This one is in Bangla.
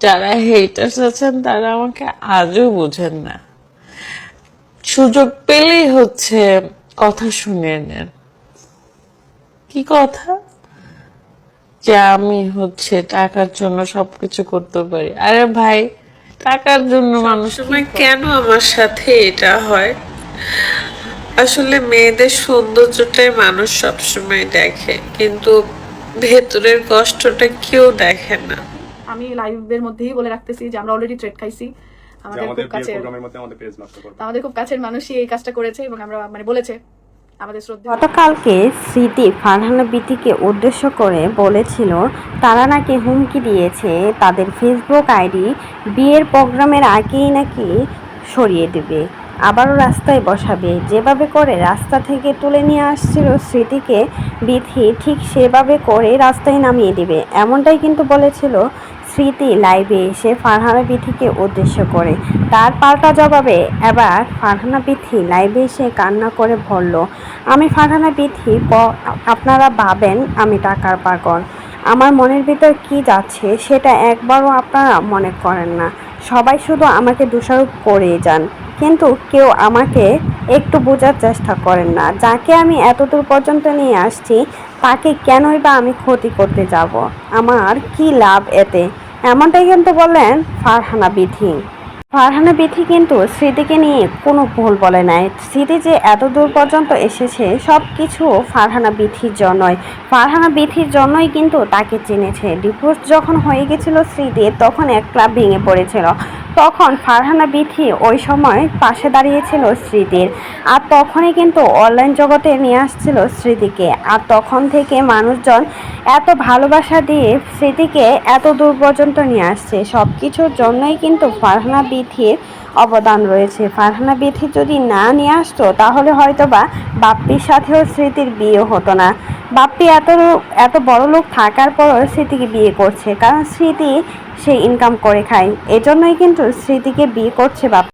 যারা হেটার্স আছেন তারা আমাকে আজও বুঝেন না, সুযোগ পেলেই হচ্ছে কথা শুনিয়ে নেন। কি কথা? যে আমি হচ্ছে টাকার জন্য সবকিছু করতে পারি। আরে ভাই, টাকার জন্য মানুষ সময় কেন আমার সাথে এটা হয়? আসলে মেয়েদের সৌন্দর্যটাই মানুষ সবসময় দেখে, কিন্তু ভেতরের কষ্টটা কেউ দেখে না। আমি লাইভের মধ্যেই বলে রাখতেছি যে আমরা অলরেডি ট্রেড খাইছি, আমাদের খুব কাছের আমাদের খুব কাছের মানুষই এই কাজটা করেছে এবং আমরা মানে বলেছে আমাদের শ্রদ্ধা। গতকালকে স্মৃতি ফারহানা বিথিকে উদ্দেশ্য করে বলেছিল তারা নাকি হুমকি দিয়েছে তাদের ফেসবুক আইডি বিয়ের প্রোগ্রামের আগেই নাকি সরিয়ে দেবে, আবারও রাস্তায় বসাবে। যেভাবে করে রাস্তা থেকে তুলে নিয়ে আসছিল স্মৃতিকে বিথি, ঠিক সেভাবে করে রাস্তায় নামিয়ে দেবে, এমনটাই কিন্তু বলেছিল স্মৃতি লাইভে এসে ফারহানা বিথিকে উদ্দেশ্য করে। তার পাল্টা জবাবে এবার ফারহানা বিথি লাইভে এসে কান্না করে বলল, আমি ফারহানা বিথি, আপনারা ভাবেন আমি টাকার পাগল, আমার মনের ভিতর কি যাচ্ছে সেটা একবারও আপনারা মনে করেন না, সবাই শুধু আমাকে দোষারোপ করে যান, কিন্তু কেউ আমাকে একটু বোঝার চেষ্টা করেন না। যাকে আমি এতদূর পর্যন্ত নিয়ে আসছি তাকে কেনই বা আমি ক্ষতি করতে যাব, আমার কি লাভ এতে, এমনটাই কিন্তু বললেন ফারহানা বিথি। ফারহানা বিথি কিন্তু স্মৃতিকে নিয়ে কোনো ভুল বলে নাই। স্মৃতি যে এত দূর পর্যন্ত এসেছে সব কিছু ফারহানা বিথির জন্যই, ফারহানা বিথির জন্যই কিন্তু তাকে চিনেছে। ডিভোর্স যখন হয়ে গেছিল স্মৃতির, তখন এক ক্লাব ভেঙে পড়েছিল, তখন ফারহানা বিথি ওই সময় পাশে দাঁড়িয়েছিল স্মৃতির, আর তখনই কিন্তু অনলাইন জগতে নিয়ে আসছিল স্মৃতিকে, আর তখন থেকে মানুষজন এত ভালোবাসা দিয়ে স্মৃতিকে এত দূর পর্যন্ত নিয়ে আসছে। সব কিছুর জন্যই কিন্তু ফারহানা বিথির অবদান রয়েছে। ফারহানা বিথি যদি না নিয়ে আসতো তাহলে হয়তো বা বাপ্পির সাথেও স্মৃতির বিয়ে হতো না। বাপ্পি এত বড় লোক থাকার পরও স্মৃতিকে বিয়ে করছে, কারণ স্মৃতি সে ইনকাম করে খায়, এজন্যই কিন্তু স্মৃতিকে বিয়ে করছে বাপ্পি।